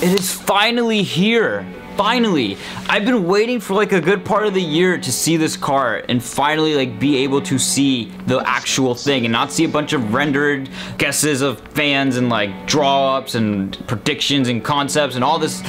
It is finally here. Finally, I've been waiting for like a good part of the year to see this car and finally like be able to see the actual thing and not see a bunch of rendered guesses of fans and like draw ups and predictions and concepts and all this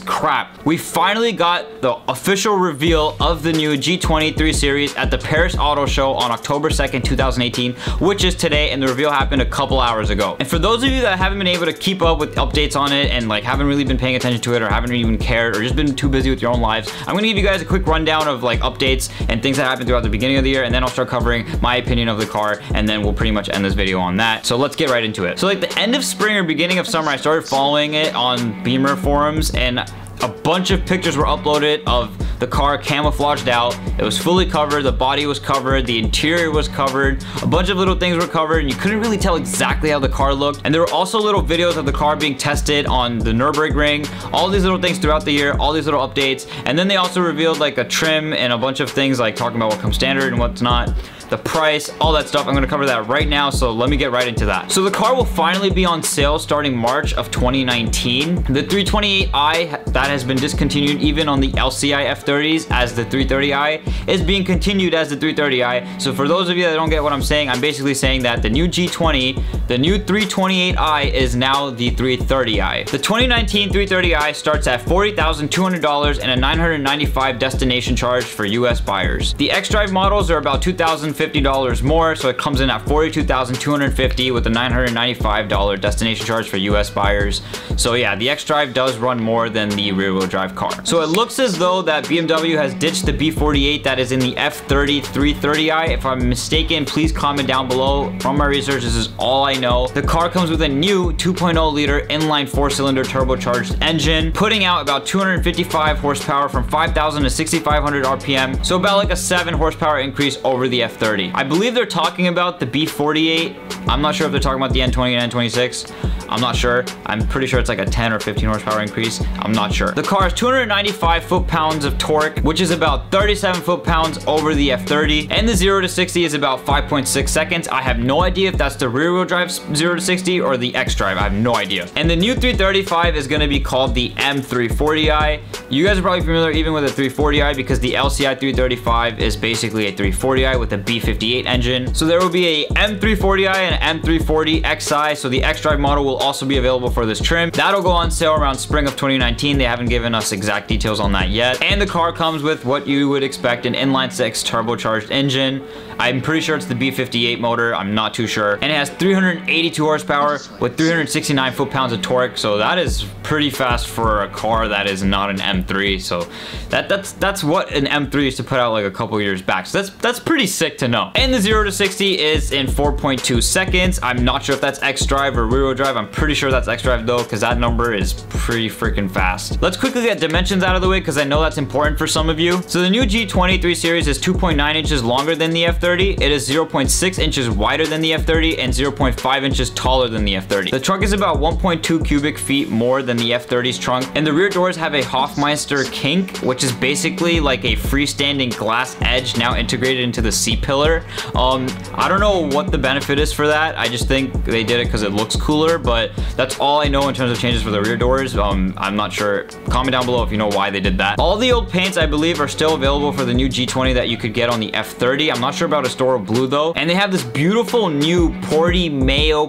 crap. We finally got the official reveal of the new G20 3 Series at the Paris Auto Show on October 2nd, 2018, which is today, and the reveal happened a couple hours ago. And for those of you that haven't been able to keep up with updates on it and like haven't really been paying attention to it or haven't even cared or just been too busy with your own lives, I'm gonna give you guys a quick rundown of like updates and things that happened throughout the beginning of the year, and then I'll start covering my opinion of the car, and then we'll pretty much end this video on that. So let's get right into it. So like the end of spring or beginning of summer, I started following it on Beamer forums, and a bunch of pictures were uploaded of the car camouflaged out. It was fully covered, the body was covered, the interior was covered, a bunch of little things were covered, and you couldn't really tell exactly how the car looked. And there were also little videos of the car being tested on the Nürburgring, all these little things throughout the year, all these little updates. And then they also revealed like a trim and a bunch of things like talking about what comes standard and what's not, the price, all that stuff. I'm gonna cover that right now, so let me get right into that. So the car will finally be on sale starting March of 2019. The 328i that has been discontinued even on the LCI F30s as the 330i is being continued as the 330i. So for those of you that don't get what I'm saying, I'm basically saying that the new G20, the new 328i is now the 330i. The 2019 330i starts at $40,200 and a $995 destination charge for US buyers. The X-Drive models are about $2,050 more, so it comes in at $42,250 with a $995 destination charge for US buyers. So yeah, the X-Drive does run more than the rear-wheel drive car. So it looks as though that BMW has ditched the B48 that is in the F30 330i. If I'm mistaken, please comment down below. From my research, this is all I know. The car comes with a new 2.0 liter inline 4-cylinder turbocharged engine, putting out about 255 horsepower from 5,000 to 6,500 RPM. So about like a 7 horsepower increase over the F30. I believe they're talking about the B48. I'm not sure if they're talking about the N20 and N26. I'm not sure. I'm pretty sure it's like a 10 or 15 horsepower increase. I'm not sure. The car has 295 foot-pounds of torque, which is about 37 foot-pounds over the F30. And the 0 to 60 is about 5.6 seconds. I have no idea if that's the rear-wheel drive 0 to 60 or the X-Drive. I have no idea. And the new 335 is going to be called the M340i. You guys are probably familiar even with a 340i because the LCI 335 is basically a 340i with a B58 engine. So there will be a M340i and M340xi. So the X-Drive model will also be available for this trim. That'll go on sale around spring of 2019. They haven't given us exact details on that yet. And the car comes with what you would expect, an inline 6 turbocharged engine. I'm pretty sure it's the B58 motor. I'm not too sure. And it has 382 horsepower with 369 foot-pounds of torque. So that is pretty fast for a car that is not an M3. So that's what an M3 used to put out like a couple years back. So that's pretty sick to know. And the 0 to 60 is in 4.2 seconds. I'm not sure if that's X-Drive or rear-wheel drive. I'm pretty sure that's X-Drive though, because that number is pretty freaking fast. Let's quickly get dimensions out of the way because I know that's important for some of you. So the new G20 3 Series is 2.9 inches longer than the F30. It is 0.6 inches wider than the F30 and 0.5 inches taller than the F30. The trunk is about 1.2 cubic feet more than the F30's trunk, and the rear doors have a Hofmeister kink, which is basically like a freestanding glass edge now integrated into the C-pillar. I don't know what the benefit is for that. I just think they did it because it looks cooler, but that's all I know in terms of changes for the rear doors. I'm not sure. Comment down below if you know why they did that. All the old paints, I believe, are still available for the new G20 that you could get on the F30. I'm not sure about Astoro Blue though. And they have this beautiful new Portimao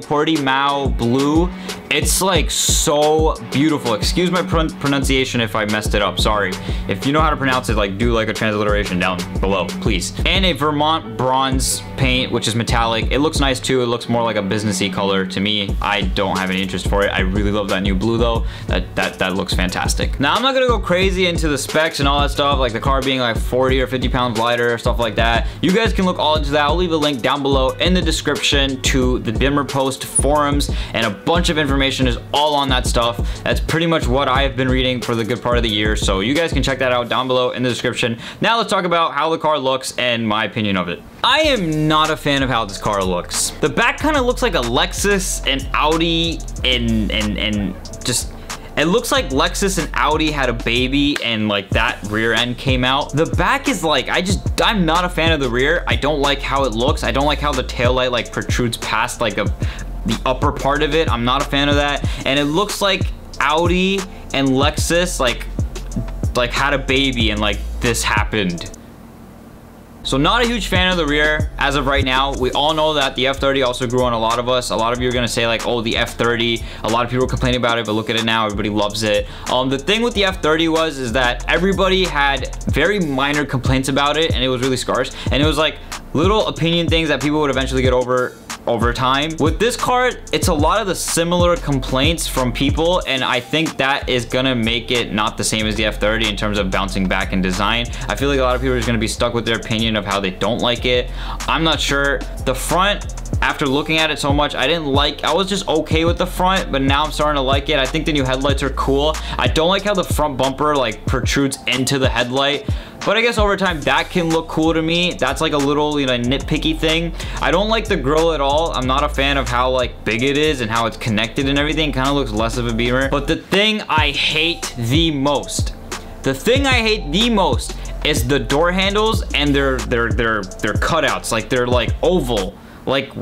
blue. It's like so beautiful. Excuse my pronunciation if I messed it up, sorry. If you know how to pronounce it, like do like a transliteration down below, please. And a Vermont bronze paint, which is metallic. It looks nice too. It looks more like a businessy color to me. I don't have any interest for it. I really love that new blue though. That looks fantastic. Now I'm not gonna go crazy into the specs and all that stuff, like the car being like 40 or 50 pounds lighter, stuff like that. You guys can look all into that. I'll leave a link down below in the description to the Dimmer Post forums, and a bunch of information is all on that stuff. That's pretty much what I have been reading for the good part of the year, so you guys can check that out down below in the description. Now let's talk about how the car looks and my opinion of it. I am not a fan of how this car looks. The back kind of looks like a Lexus and Audi and just It looks like Lexus and Audi had a baby and like that rear end came out. The back is like, I'm not a fan of the rear. I don't like how it looks. I don't like how the taillight like protrudes past like the upper part of it. I'm not a fan of that. And it looks like Audi and Lexus like had a baby and like this happened. So not a huge fan of the rear as of right now. We all know that the F30 also grew on a lot of us. A lot of you are gonna say like, oh, the F30, a lot of people are complaining about it, but look at it now, everybody loves it. The thing with the F30 is that everybody had very minor complaints about it, and it was really scarce, and it was like little opinion things that people would eventually get over time. With this car, it's a lot of the similar complaints from people, and I think that is gonna make it not the same as the F30 in terms of bouncing back in design. I feel like a lot of people are just gonna be stuck with their opinion of how they don't like it. I'm not sure. The front, after looking at it so much, I was just okay with the front, but now I'm starting to like it. I think the new headlights are cool. I don't like how the front bumper like protrudes into the headlight, but I guess over time that can look cool to me. That's like a little, you know, nitpicky thing. I don't like the grille at all. I'm not a fan of how like big it is and how it's connected and everything. Kind of looks less of a Beamer. But the thing I hate the most, is the door handles and their cutouts. Like they're like oval. Like,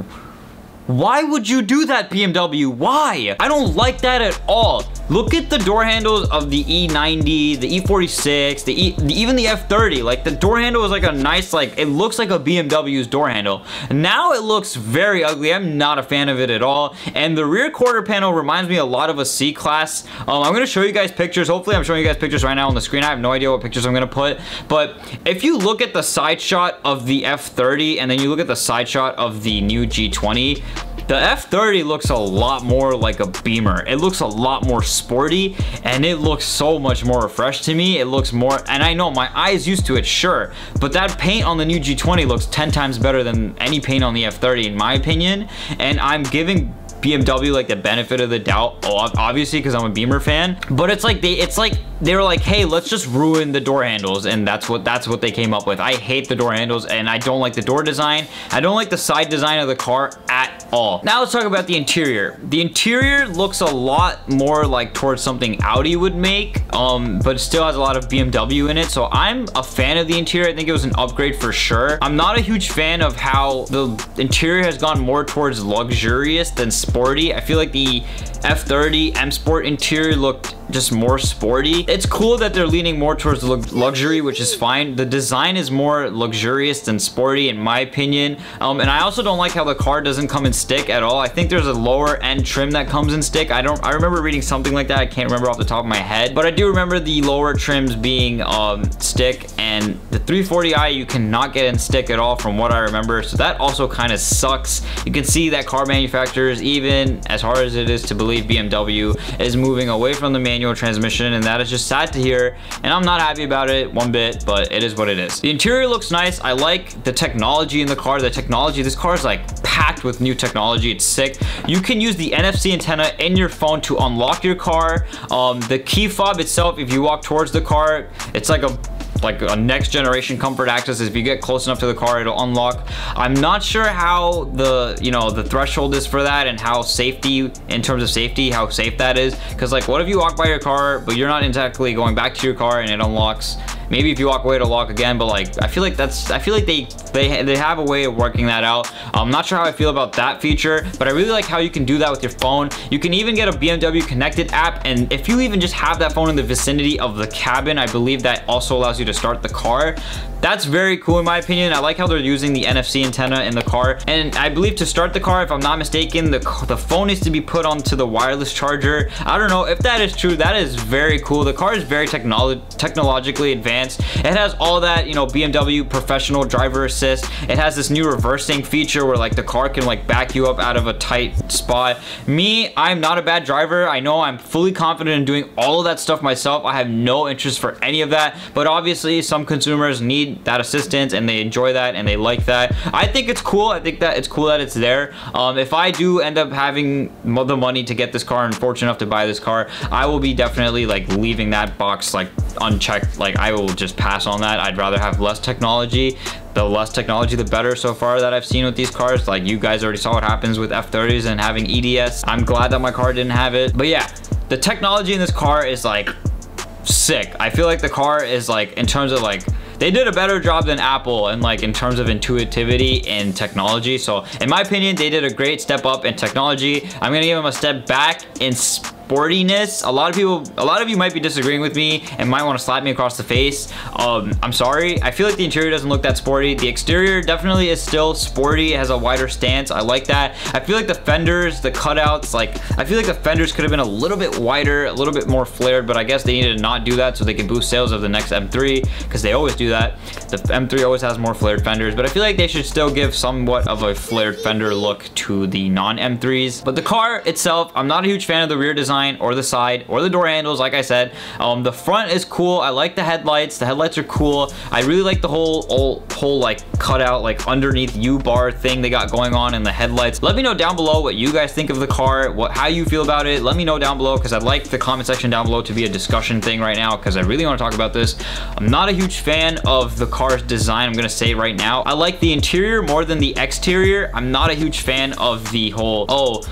why would you do that, BMW? Why? I don't like that at all. Look at the door handles of the E90, the E46, even the F30. Like the door handle is like a nice, like it looks like a BMW's door handle. Now it looks very ugly. I'm not a fan of it at all. And the rear quarter panel reminds me a lot of a C-Class. I'm gonna show you guys pictures. Hopefully I'm showing you guys pictures right now on the screen. I have no idea what pictures I'm gonna put. But if you look at the side shot of the F30 and then you look at the side shot of the new G20, the F30 looks a lot more like a Beamer. It looks a lot more sporty, and it looks so much more refreshed to me. It looks more, and I know my eye is used to it, sure, but that paint on the new G20 looks 10 times better than any paint on the F30 in my opinion, and I'm giving BMW like the benefit of the doubt, obviously, because I'm a Beamer fan. But it's like they were like, hey, let's just ruin the door handles, and that's what they came up with. I hate the door handles, and I don't like the door design. I don't like the side design of the car at all. Now let's talk about the interior. The interior looks a lot more like towards something Audi would make, but it still has a lot of BMW in it. So I'm a fan of the interior. I think it was an upgrade for sure. I'm not a huge fan of how the interior has gone more towards luxurious than sporty. I feel like the F30 M Sport interior looked just more sporty. It's cool that they're leaning more towards luxury, which is fine. The design is more luxurious than sporty in my opinion. And I also don't like how the car doesn't come in stick at all. I think there's a lower end trim that comes in stick. I remember reading something like that. I can't remember off the top of my head, but I do remember the lower trims being stick, and the 340i you cannot get in stick at all from what I remember. So that also kind of sucks. You can see that car manufacturers, even as hard as it is to believe, BMW is moving away from the manual transmission, and that is just sad to hear, and I'm not happy about it one bit, but it is what it is. The interior looks nice. I like the technology in the car. This car is like packed with new technology. It's sick. You can use the NFC antenna in your phone to unlock your car. The key fob itself, if you walk towards the car, it's like a next generation comfort access. If you get close enough to the car, it'll unlock. I'm not sure how the threshold is for that, and how safety, in terms of safety, how safe that is, because like, what if you walk by your car but you're not exactly going back to your car and it unlocks? Maybe if you walk away, it'll lock again, but like, I feel like they have a way of working that out. I'm not sure how I feel about that feature, but I really like how you can do that with your phone. You can even get a BMW connected app, and if you even just have that phone in the vicinity of the cabin, I believe that also allows you to start the car. That's very cool in my opinion. I like how they're using the NFC antenna in the car, and I believe to start the car, if I'm not mistaken, the phone needs to be put onto the wireless charger. I don't know if that is true. That is very cool. The car is very technologically advanced. It has all that, you know, BMW professional driver assist. It has this new reversing feature where like the car can like back you up out of a tight spot. Me, I'm not a bad driver. I know I'm fully confident in doing all of that stuff myself. I have no interest for any of that, but obviously some consumers need that assistance and they enjoy that and they like that. I think it's cool. I think that it's cool that it's there. If I do end up having the money to get this car and fortunate enough to buy this car, I will be definitely like leaving that box like unchecked. Like, I will just pass on that. I'd rather have less technology. The less technology, the better so far that I've seen with these cars. Like, you guys already saw what happens with F30s and having EDS. I'm glad that my car didn't have it. But yeah, the technology in this car is like sick. I feel like the car is like, in terms of like, they did a better job than Apple, and like in terms of intuitivity and technology. So in my opinion, they did a great step up in technology. I'm gonna give them a step back in sportiness. A lot of you might be disagreeing with me and might want to slap me across the face. I'm sorry. I feel like the interior doesn't look that sporty. The exterior definitely is still sporty. It has a wider stance. I like that. I feel like the fenders, the cutouts, like I feel like the fenders could have been a little bit wider, a little bit more flared, but I guess they needed to not do that so they can boost sales of the next M3, because they always do that. The M3 always has more flared fenders, but I feel like they should still give somewhat of a flared fender look to the non-M3s. But the car itself, I'm not a huge fan of the rear design or the side or the door handles. Like I said, the front is cool. I like the headlights. The headlights are cool. I really like the whole like cutout, like underneath U-bar thing they got going on in the headlights. Let me know down below what you guys think of the car, how you feel about it. Let me know down below, because I'd like the comment section down below to be a discussion thing right now, because I really want to talk about this. I'm not a huge fan of the car's design, I'm gonna say right now. I like the interior more than the exterior. I'm not a huge fan of the whole, oh,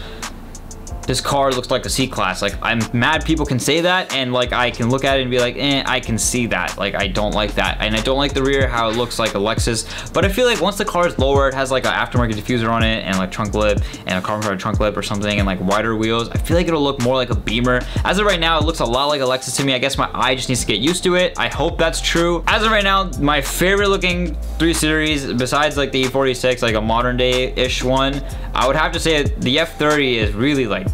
this car looks like a C-Class. Like, I'm mad people can say that, and like I can look at it and be like, I can see that. Like, I don't like that. And I don't like the rear, how it looks like a Lexus. But I feel like once the car is lower, it has like an aftermarket diffuser on it and like trunk lip and a carbon fiber trunk lip or something, and like wider wheels, I feel like it'll look more like a Beamer. As of right now, it looks a lot like a Lexus to me. I guess my eye just needs to get used to it. I hope that's true. As of right now, my favorite looking 3 Series, besides like the E46, like a modern day-ish one, I would have to say the F30 is really like,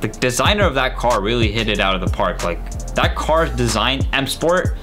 the designer of that car really hit it out of the park. Like, that car's design, M Sport,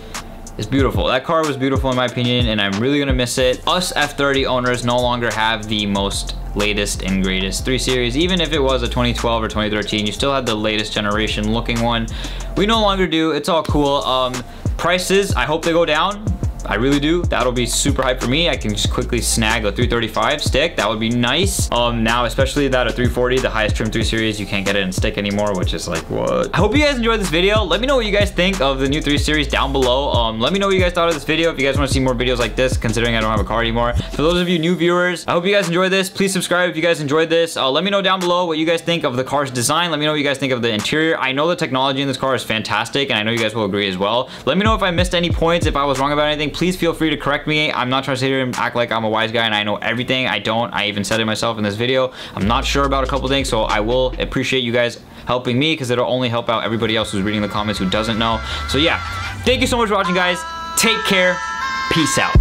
is beautiful. That car was beautiful in my opinion, and I'm really gonna miss it. Us F30 owners no longer have the most latest and greatest 3 Series. Even if it was a 2012 or 2013, you still had the latest generation looking one. We no longer do. It's all cool. Prices, I hope they go down. I really do. That'll be super hype for me. I can just quickly snag a 335 stick. That would be nice. Now, especially that a 340, the highest trim 3 Series, you can't get it in stick anymore, which is like, what? I hope you guys enjoyed this video. Let me know what you guys think of the new 3 Series down below. Let me know what you guys thought of this video. If you guys want to see more videos like this, considering I don't have a car anymore. For those of you new viewers, I hope you guys enjoyed this. Please subscribe if you guys enjoyed this. Let me know down below what you guys think of the car's design. Let me know what you guys think of the interior. I know the technology in this car is fantastic, and I know you guys will agree as well. Let me know if I missed any points, if I was wrong about anything. Please feel free to correct me. I'm not trying to sit here and act like I'm a wise guy and I know everything. I don't. I even said it myself in this video. I'm not sure about a couple things, so I will appreciate you guys helping me, because it'll only help out everybody else who's reading the comments who doesn't know. So yeah, thank you so much for watching, guys. Take care. Peace out.